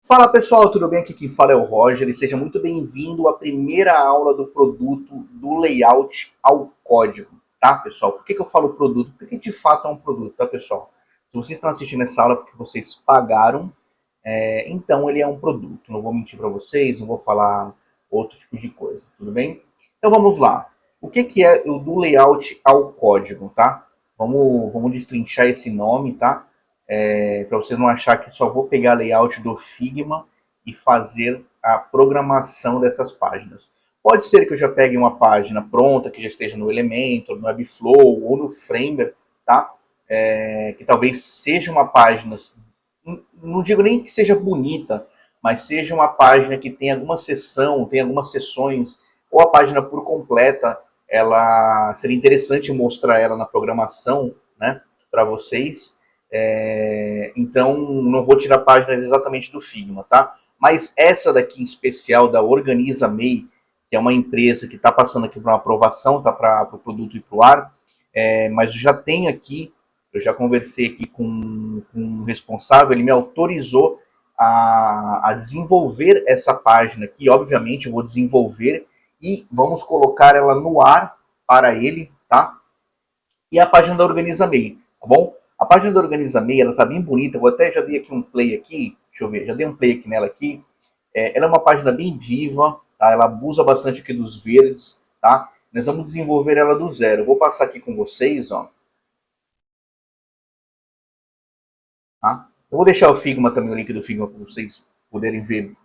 Fala pessoal, tudo bem? Aqui quem fala é o Roger e seja muito bem-vindo à primeira aula do produto do layout ao código, tá pessoal? Por que eu falo produto? Porque de fato é um produto, tá pessoal? Se vocês estão assistindo essa aula porque vocês pagaram, então ele é um produto. Não vou mentir para vocês, não vou falar outro tipo de coisa, tudo bem? Então vamos lá. O que é o do layout ao código, tá? Vamos destrinchar esse nome, tá? Para vocês não achar que só vou pegar layout do Figma e fazer a programação dessas páginas. Pode ser que eu já pegue uma página pronta, que já esteja no Elementor, no Webflow ou no Framer, tá? Que talvez seja uma página, não digo nem que seja bonita, mas seja uma página que tenha alguma seção, tenha algumas seções, ou a página por completa, ela seria interessante mostrar ela na programação, né, para vocês. Então, não vou tirar páginas exatamente do Figma, tá? Mas essa daqui em especial, da Organiza MEI, que é uma empresa que está passando aqui para uma aprovação, tá para o produto ir para o ar, mas eu já tenho aqui, eu já conversei aqui com o responsável, ele me autorizou a desenvolver essa página aqui, obviamente eu vou desenvolver e vamos colocar ela no ar para ele, tá? E a página da Organiza MEI, tá bom? A página da Organiza MEI, ela tá bem bonita, vou até, já dei aqui um play aqui, deixa eu ver, já dei um play aqui nela aqui. Ela é uma página bem viva, tá? Ela abusa bastante aqui dos verdes, tá? Nós vamos desenvolver ela do zero. Eu vou passar aqui com vocês, ó, tá? Eu vou deixar o Figma também, o link do Figma para vocês poderem ver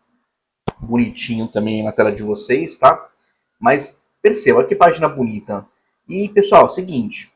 bonitinho também na tela de vocês, tá? Mas perceba que página bonita. E pessoal, é o seguinte,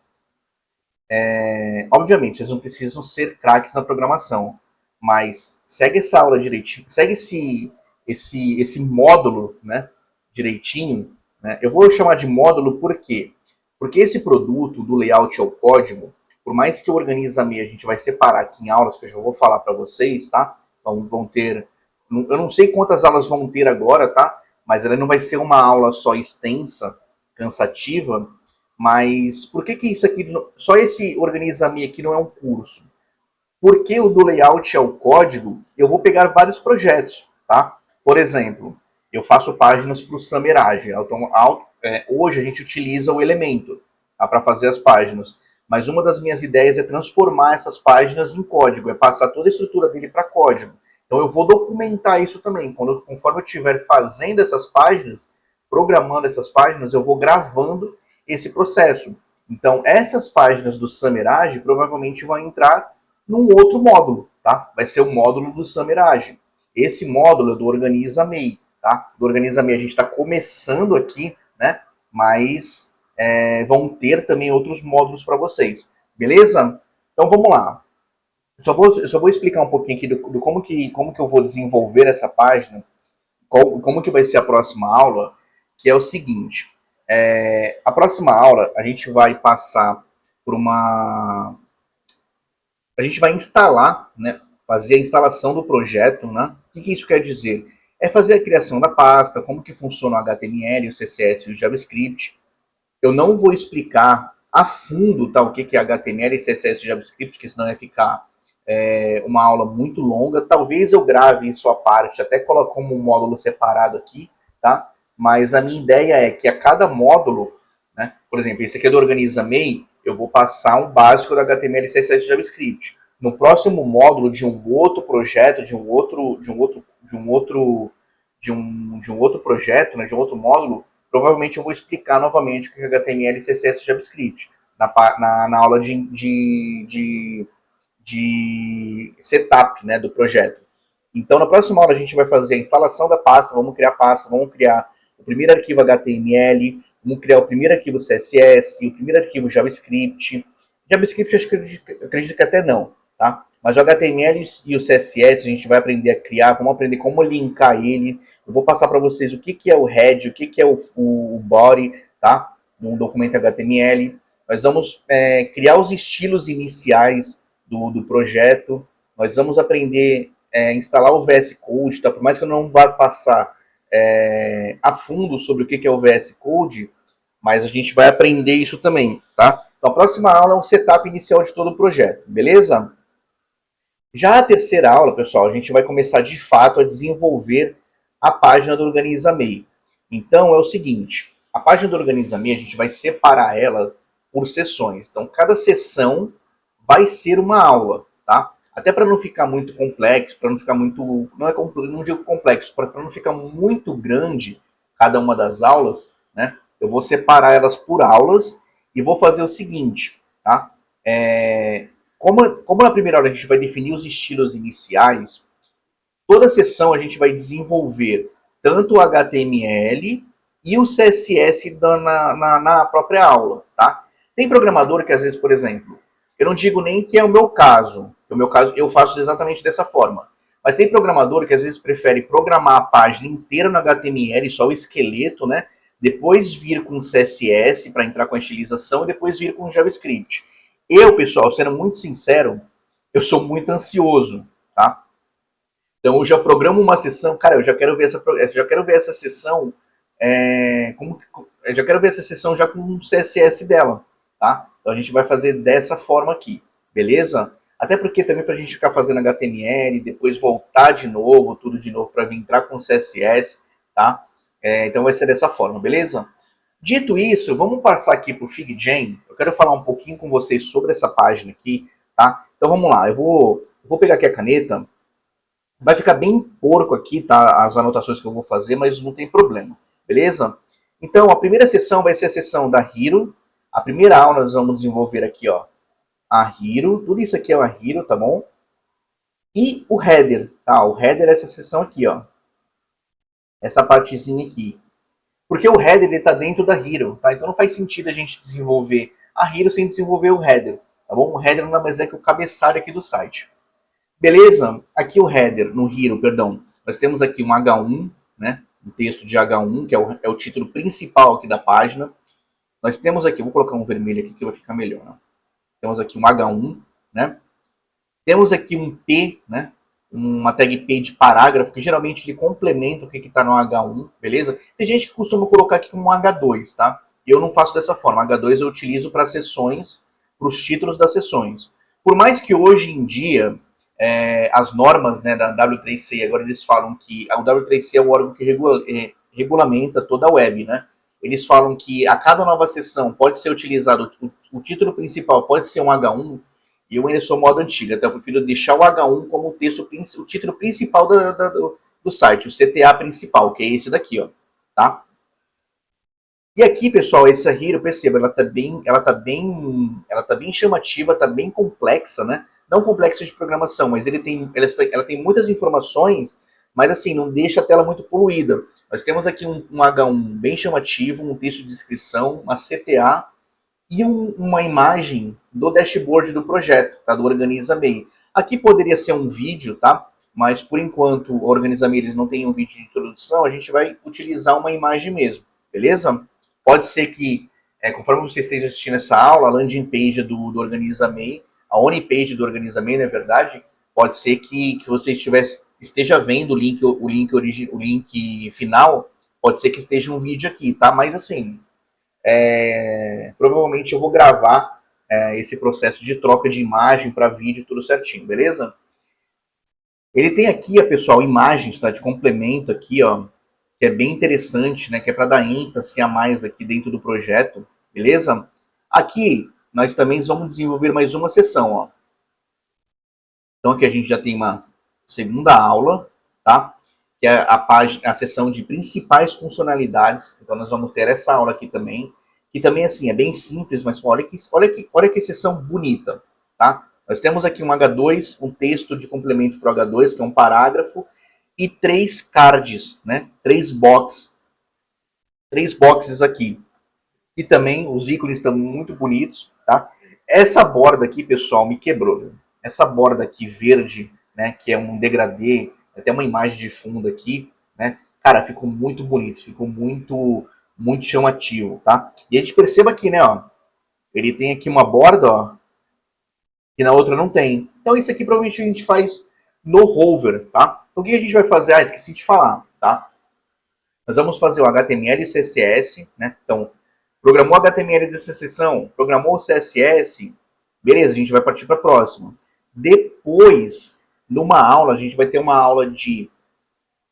obviamente, vocês não precisam ser craques na programação, mas segue essa aula direitinho, segue esse módulo, né, direitinho. Né? Eu vou chamar de módulo por quê? Porque esse produto do layout ao código, por mais que eu organize a minha, a gente vai separar aqui em aulas, que eu já vou falar para vocês, tá? Vão ter, eu não sei quantas aulas vão ter agora, tá? Mas ela não vai ser uma aula só extensa, cansativa, mas por que isso aqui, só esse Organiza-me aqui não é um curso? Porque o do layout é o código, eu vou pegar vários projetos, tá? Por exemplo, eu faço páginas para o Samirage. Hoje a gente utiliza o Elementor, tá, para fazer as páginas. Mas uma das minhas ideias é transformar essas páginas em código, é passar toda a estrutura dele para código. Então eu vou documentar isso também. Conforme eu estiver fazendo essas páginas, programando essas páginas, eu vou gravando esse processo. Então essas páginas do Samirage provavelmente vão entrar num outro módulo, tá? Vai ser o módulo do Samirage. Esse módulo é do Organiza MEI, tá? Do Organiza MEI a gente está começando aqui, né? Mas vão ter também outros módulos para vocês, beleza? Então vamos lá. Eu só vou explicar um pouquinho aqui do como que eu vou desenvolver essa página, como que vai ser a próxima aula, que é o seguinte. A próxima aula a gente vai passar por uma, a gente vai instalar, né, fazer a instalação do projeto, né? O que isso quer dizer? É fazer a criação da pasta, como que funciona o HTML, o CSS e o JavaScript. Eu não vou explicar a fundo, tá, o que é HTML, CSS e JavaScript, porque senão vai ficar uma aula muito longa. Talvez eu grave isso à parte, até coloco como um módulo separado aqui, tá? Mas a minha ideia é que a cada módulo, né, por exemplo, esse aqui é do Organiza MEI, eu vou passar um básico do HTML, CSS e JavaScript. No próximo módulo de um outro projeto, de um outro projeto, né, de um outro módulo, provavelmente eu vou explicar novamente o que é HTML, CSS e JavaScript na aula de setup, né, do projeto. Então, na próxima aula a gente vai fazer a instalação da pasta, vamos criar a pasta, vamos criar o primeiro arquivo HTML, vamos criar o primeiro arquivo CSS, o primeiro arquivo JavaScript. JavaScript eu acredito que até não, tá? Mas o HTML e o CSS a gente vai aprender a criar, vamos aprender como linkar ele. Eu vou passar para vocês o que é o head, o que é o body, tá? No documento HTML. Nós vamos criar os estilos iniciais do projeto. Nós vamos aprender instalar o VS Code, tá? Por mais que eu não vá passar a fundo sobre o que é o VS Code, mas a gente vai aprender isso também, tá? Então a próxima aula é um setup inicial de todo o projeto, beleza? Já a terceira aula, pessoal, a gente vai começar de fato a desenvolver a página do Organiza MEI. Então é o seguinte, a página do Organiza MEI a gente vai separar ela por sessões. Então cada sessão vai ser uma aula, tá? Até para não ficar muito complexo, para não ficar muito, não digo complexo, para não ficar muito grande cada uma das aulas, né? Eu vou separar elas por aulas e vou fazer o seguinte, tá? Como na primeira aula a gente vai definir os estilos iniciais, toda sessão a gente vai desenvolver tanto o HTML e o CSS na própria aula, tá? Tem programador que às vezes, por exemplo, eu não digo nem que é o meu caso, eu faço exatamente dessa forma, mas tem programador que às vezes prefere programar a página inteira no HTML, só o esqueleto, né? Depois vir com CSS para entrar com a estilização e depois vir com JavaScript. Eu, pessoal, sendo muito sincero, eu sou muito ansioso, tá? Então eu já programo uma sessão, cara, eu já quero ver essa sessão, eu já quero ver essa sessão já com o CSS dela, tá? Então a gente vai fazer dessa forma aqui, beleza? Até porque também para a gente ficar fazendo HTML, depois voltar de novo, tudo de novo para vir entrar com CSS, tá? Então vai ser dessa forma, beleza? Dito isso, vamos passar aqui para o FigJam. Eu quero falar um pouquinho com vocês sobre essa página aqui, tá? Então vamos lá, eu vou pegar aqui a caneta. Vai ficar bem porco aqui, tá? As anotações que eu vou fazer, mas não tem problema, beleza? Então, a primeira sessão vai ser a sessão da Hero. A primeira aula nós vamos desenvolver aqui, ó, a Hero. Tudo isso aqui é a Hero, tá bom? E o header, tá? O header é essa sessão aqui, ó. Essa partezinha aqui. Porque o header ele tá dentro da Hero, tá? Então não faz sentido a gente desenvolver a Hero sem desenvolver o header, tá bom? O header nada mais é que o cabeçalho aqui do site. Beleza? Aqui o header, no Hero, perdão. Nós temos aqui um H1, né? Um texto de H1, que é o título principal aqui da página. Nós temos aqui, vou colocar um vermelho aqui que vai ficar melhor. Né? Temos aqui um H1, né? Temos aqui um P, né? Uma tag P de parágrafo, que geralmente ele complementa o que está no H1, beleza? Tem gente que costuma colocar aqui como um H2, tá? Eu não faço dessa forma. H2 eu utilizo para sessões, para os títulos das sessões. Por mais que hoje em dia as normas, né, da W3C, agora eles falam que a W3C é o órgão que regulamenta toda a web, né? Eles falam que a cada nova sessão pode ser utilizado, o título principal pode ser um H1, e eu ainda sou modo antigo, até eu prefiro deixar o H1 como o título principal do site, o CTA principal, que é esse daqui, ó, tá? E aqui, pessoal, essa Hero, perceba, ela tá bem chamativa, tá bem complexa, né? Não complexa de programação, mas ela tem muitas informações, mas assim, não deixa a tela muito poluída. Nós temos aqui um H1 bem chamativo, um texto de descrição, uma CTA e uma imagem do dashboard do projeto, tá? Do Organiza MEI. Aqui poderia ser um vídeo, tá? Mas por enquanto o Organiza MEI eles não tem um vídeo de introdução, a gente vai utilizar uma imagem mesmo, beleza? Pode ser que, conforme vocês estejam assistindo essa aula, a landing page do Organiza MEI, a onipage do Organiza MEI, na verdade, pode ser que você esteja vendo o link final, pode ser que esteja um vídeo aqui, tá? Mas assim, provavelmente eu vou gravar esse processo de troca de imagem para vídeo, tudo certinho, beleza? Ele tem aqui, pessoal, imagens, tá, de complemento aqui, ó, que é bem interessante, né, que é para dar ênfase a mais aqui dentro do projeto, beleza? Aqui nós também vamos desenvolver mais uma sessão, ó. Então aqui a gente já tem uma segunda aula, tá? Que é a sessão de principais funcionalidades. Então nós vamos ter essa aula aqui também, que também assim é bem simples, mas olha que sessão bonita, tá? Nós temos aqui um H2, um texto de complemento para o H2, que é um parágrafo, e 3 cards, né? 3 boxes aqui. E também os ícones estão muito bonitos, tá? Essa borda aqui, pessoal, me quebrou, viu? Essa borda aqui verde, né, que é um degradê, até uma imagem de fundo aqui, né? Cara, ficou muito bonito, ficou muito chamativo, tá? E a gente perceba aqui, né, ó, ele tem aqui uma borda, ó, que na outra não tem. Então isso aqui provavelmente a gente faz no hover, tá? Então, o que a gente vai fazer? Ah, esqueci de falar, tá? Nós vamos fazer o HTML e o CSS, né? Então, programou o HTML dessa seção, programou o CSS, beleza, a gente vai partir para a próxima. Depois numa aula, a gente vai ter uma aula de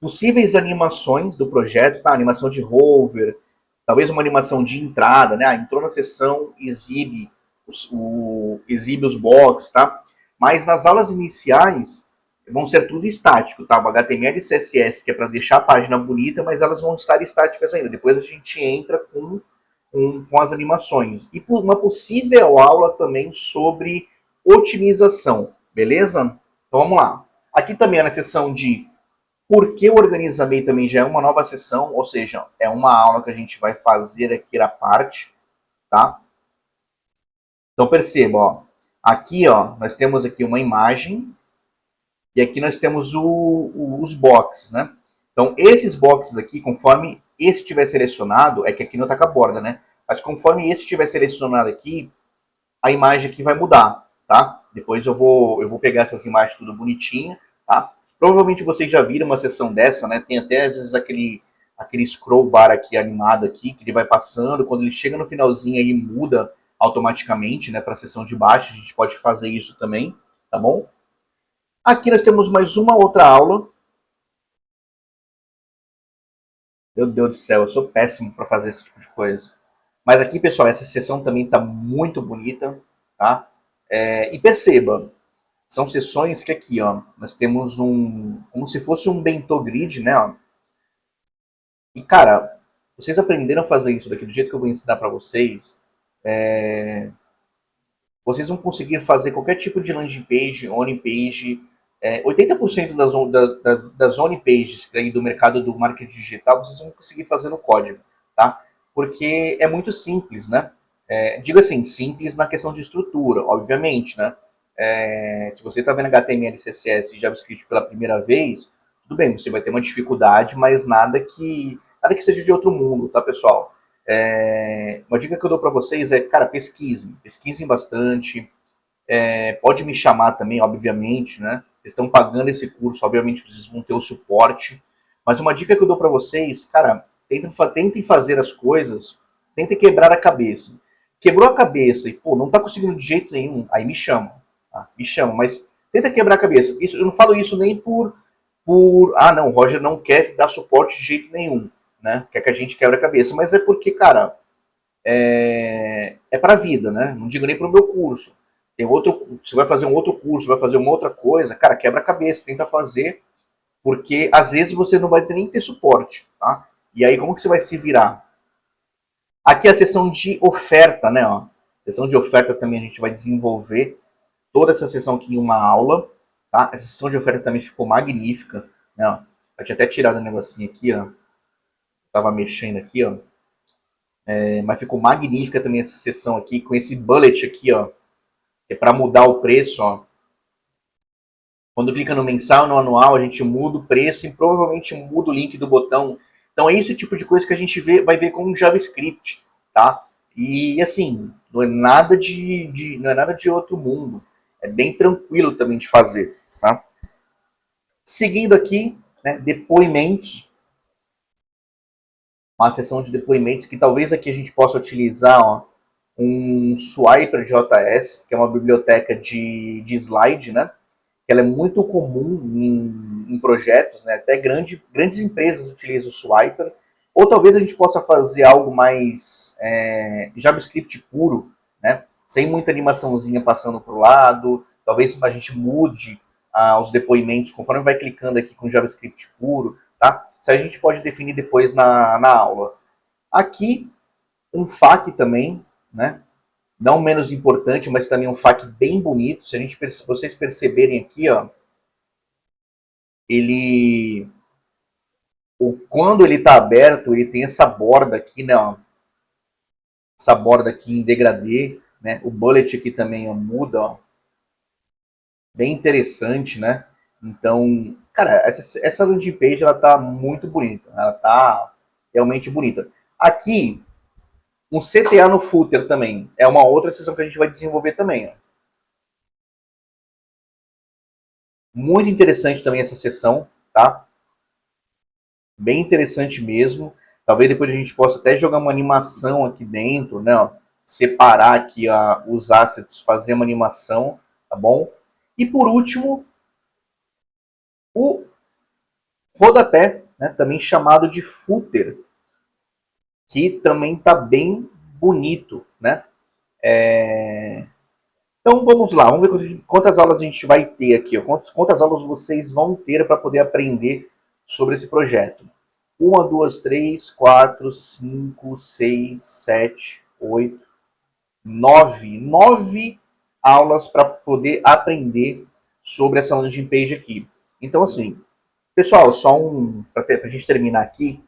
possíveis animações do projeto, tá? Animação de rover, talvez uma animação de entrada, né? Entrou na sessão, exibe os blocos, tá? Mas nas aulas iniciais vão ser tudo estático, tá? O HTML e CSS, que é para deixar a página bonita, mas elas vão estar estáticas ainda. Depois a gente entra com as animações. E uma possível aula também sobre otimização, beleza? Então vamos lá. Aqui também é na seção de por que o Organizamei também já é uma nova sessão, ou seja, é uma aula que a gente vai fazer aqui à parte, tá? Então perceba, ó, aqui ó, nós temos aqui uma imagem e aqui nós temos os boxes, né? Então esses boxes aqui, conforme esse estiver selecionado, é que aqui não está com a borda, né? Mas conforme esse estiver selecionado aqui, a imagem aqui vai mudar, tá? Depois eu vou pegar essas imagens tudo bonitinha, tá? Provavelmente vocês já viram uma sessão dessa, né? Tem até às vezes aquele scroll bar aqui animado aqui, que ele vai passando, quando ele chega no finalzinho aí muda automaticamente, né, para a seção de baixo, a gente pode fazer isso também, tá bom? Aqui nós temos mais uma outra aula. Meu Deus do céu, eu sou péssimo para fazer esse tipo de coisa. Mas aqui, pessoal, essa sessão também está muito bonita, tá? E perceba, são sessões que aqui, ó, nós temos como se fosse um bentô grid, né? Ó. E, cara, vocês aprenderam a fazer isso daqui do jeito que eu vou ensinar para vocês, vocês vão conseguir fazer qualquer tipo de landing page, on page, 80% das on pages aí do mercado do marketing digital, vocês vão conseguir fazer no código, tá? Porque é muito simples, né? Digo assim, simples na questão de estrutura, obviamente, né? Se você está vendo HTML, CSS e JavaScript pela primeira vez, tudo bem, você vai ter uma dificuldade, mas nada que seja de outro mundo, tá, pessoal? Uma dica que eu dou para vocês é, cara, pesquisem bastante, pode me chamar também, obviamente, né? Vocês estão pagando esse curso, obviamente vocês vão ter o suporte, mas uma dica que eu dou para vocês, cara, tentem fazer as coisas, tentem quebrar a cabeça. Quebrou a cabeça e, pô, não tá conseguindo de jeito nenhum, aí me chama, tá? Me chama, mas tenta quebrar a cabeça. Isso, eu não falo isso nem não, o Roger não quer dar suporte de jeito nenhum, né? Quer que a gente quebre a cabeça, mas é porque, cara, para a vida, né? Não digo nem para o meu curso. Tem outro, você vai fazer um outro curso, vai fazer uma outra coisa, cara, quebra a cabeça, tenta fazer, porque às vezes você não vai nem ter suporte, tá? E aí como que você vai se virar? Aqui é a seção de oferta, né? Ó. Seção de oferta também a gente vai desenvolver toda essa sessão aqui em uma aula, tá? Essa sessão de oferta também ficou magnífica, né? Ó. Eu tinha até tirado o negocinho aqui, ó. Tava mexendo aqui, ó. Mas ficou magnífica também essa sessão aqui, com esse bullet aqui, ó. Que é para mudar o preço, ó. Quando clica no mensal, no anual, a gente muda o preço e provavelmente muda o link do botão. Então é esse tipo de coisa que a gente vai ver com o JavaScript, tá? E assim, não é nada não é nada de outro mundo. É bem tranquilo também de fazer, tá? Seguindo aqui, né, depoimentos. Uma seção de depoimentos que talvez aqui a gente possa utilizar, ó, um Swiper JS, que é uma biblioteca de slide, né? Ela é muito comum em projetos, né? Até grandes empresas utilizam o Swiper. Ou talvez a gente possa fazer algo mais JavaScript puro, né? Sem muita animaçãozinha passando para o lado. Talvez a gente mude os depoimentos conforme vai clicando aqui com JavaScript puro, tá? Isso a gente pode definir depois na aula. Aqui, um FAQ também, né? Não menos importante, mas também um FAQ bem bonito. Se vocês perceberem aqui, ó, quando ele está aberto, ele tem essa borda aqui, né? Ó, essa borda aqui em degradê, né? O bullet aqui também ó, muda, ó, bem interessante, né? Então, cara, essa landing page ela tá muito bonita, ela tá realmente bonita. Aqui, um CTA no footer também é uma outra seção que a gente vai desenvolver também. Ó. Muito interessante também essa sessão, tá? Bem interessante mesmo. Talvez depois a gente possa até jogar uma animação aqui dentro, né? Ó, separar aqui os assets, fazer uma animação, tá bom? E por último, o rodapé, né, também chamado de footer, que também está bem bonito, né? Então vamos lá, vamos ver quantas aulas a gente vai ter aqui, ó. Quantas aulas vocês vão ter para poder aprender sobre esse projeto. 1, 2, 3, 4, 5, 6, 7, 8, 9. 9 aulas para poder aprender sobre essa landing page aqui. Então, assim, pessoal, só para a gente terminar aqui,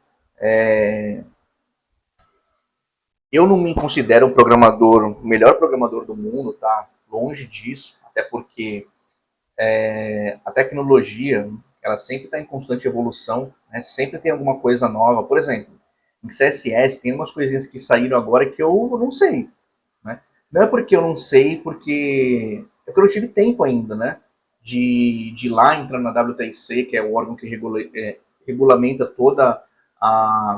eu não me considero um programador, o melhor programador do mundo, tá? Longe disso, até porque a tecnologia, ela sempre está em constante evolução, né? Sempre tem alguma coisa nova. Por exemplo, em CSS tem umas coisinhas que saíram agora que eu não sei, né? Não é porque eu não sei, porque é porque eu não tive tempo ainda, né? De ir lá entrar na WTIC, que é o órgão que regulamenta toda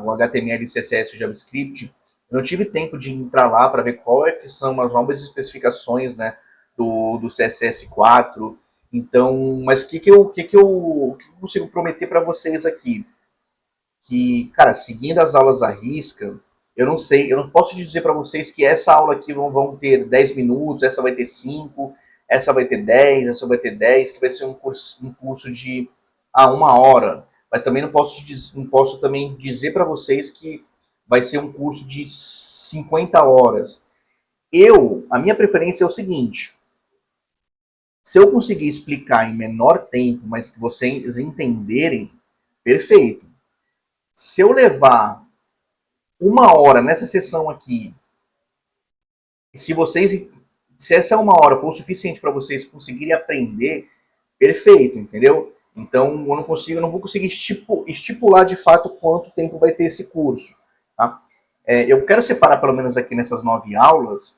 o HTML, CSS e JavaScript. Eu não tive tempo de entrar lá para ver quais que são as novas especificações, né, do CSS4. Então, mas o que eu consigo prometer para vocês aqui? Que, cara, seguindo as aulas à risca, eu não sei, eu não posso dizer para vocês que essa aula aqui vão ter 10 minutos, essa vai ter 5, essa vai ter 10, essa vai ter 10, que vai ser um curso de 1 hora. Mas também não posso também dizer para vocês que vai ser um curso de 50 horas. A minha preferência é o seguinte: se eu conseguir explicar em menor tempo, mas que vocês entenderem, perfeito. Se eu levar 1 hora nessa sessão aqui, se essa 1 hora for o suficiente para vocês conseguirem aprender, perfeito, entendeu? Então eu não vou conseguir estipular de fato quanto tempo vai ter esse curso, tá? Eu quero separar pelo menos aqui nessas 9 aulas,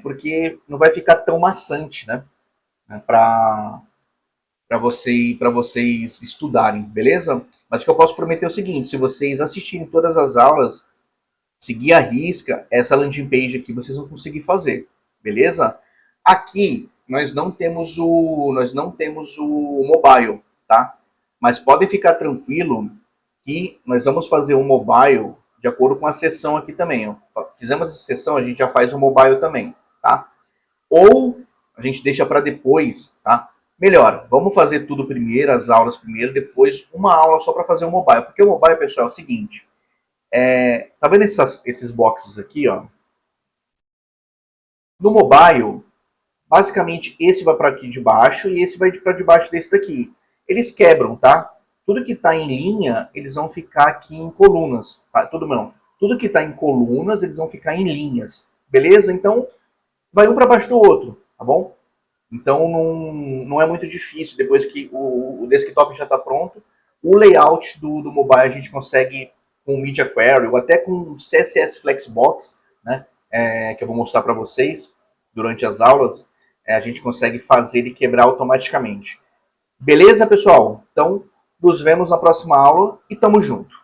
porque não vai ficar tão maçante, né? Para vocês estudarem, beleza? Mas o que eu posso prometer é o seguinte: se vocês assistirem todas as aulas, seguir a risca, essa landing page aqui vocês vão conseguir fazer, beleza? Aqui nós não temos o mobile, tá? Mas podem ficar tranquilo que nós vamos fazer o mobile de acordo com a sessão aqui também. Ó. Fizemos essa sessão, a gente já faz o mobile também, tá? Ou a gente deixa para depois, tá? Melhor, vamos fazer tudo primeiro, as aulas primeiro, depois uma aula só para fazer o mobile. Porque o mobile, pessoal, é o seguinte: tá vendo esses boxes aqui, ó? No mobile, basicamente esse vai para aqui de baixo e esse vai para debaixo desse daqui. Eles quebram, tá? Tudo que está em linha, eles vão ficar aqui em colunas, tá? Tudo que está em colunas, eles vão ficar em linhas, beleza? Então, vai um para baixo do outro, tá bom? Então não é muito difícil. Depois que o desktop já está pronto, o layout do mobile a gente consegue com o Media Query ou até com o CSS Flexbox, né, que eu vou mostrar para vocês durante as aulas, a gente consegue fazer e quebrar automaticamente. Beleza, pessoal? Então, nos vemos na próxima aula e tamo junto.